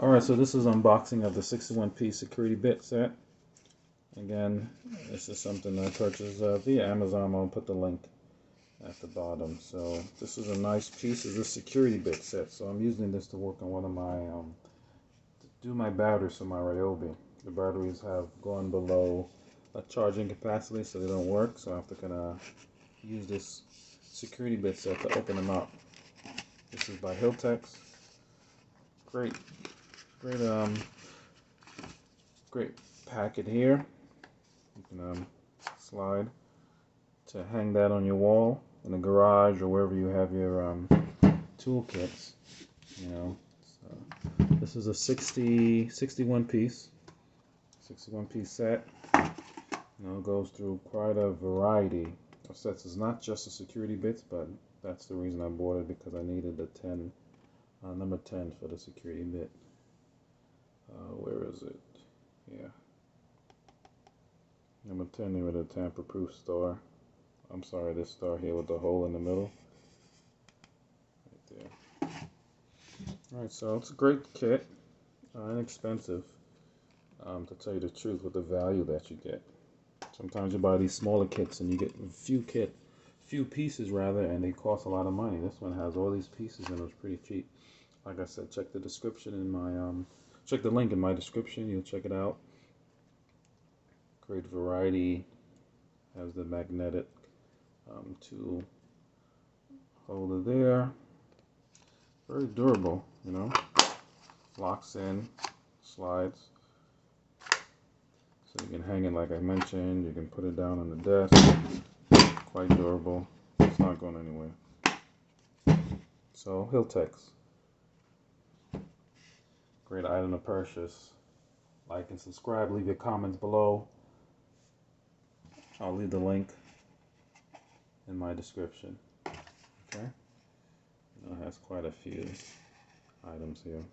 Alright, so this is unboxing of the 61-piece security bit set. Again, this is something I purchased via Amazon. I'll put the link at the bottom. So this is a nice piece of the security bit set. So I'm using this to work on one of my, to do my batteries for my Ryobi. The batteries have gone below a charging capacity, so they don't work. So I have to kind of use this security bit set to open them up. This is by Hiltex. Great packet here. You can slide to hang that on your wall in the garage or wherever you have your toolkits. You know, so this is a 61 piece set. You know, it goes through quite a variety of sets. It's not just the security bits, but that's the reason I bought it, because I needed the number 10 for the security bit. Where is it? Yeah. Number 10 here with a tamper-proof star. I'm sorry, this star here with the hole in the middle. Right there. Alright, so it's a great kit. Inexpensive, to tell you the truth, with the value that you get. Sometimes you buy these smaller kits and you get few pieces rather, and they cost a lot of money. This one has all these pieces and it was pretty cheap. Like I said, check the description in my check the link in my description. You'll check it out. Great variety. Has the magnetic tool holder there. Very durable, you know. Locks in, slides. So you can hang it like I mentioned. You can put it down on the desk. Quite durable. It's not going anywhere. So Hiltex. Great item to purchase. Like and subscribe. Leave your comments below. I'll leave the link in my description. Okay? It has quite a few items here.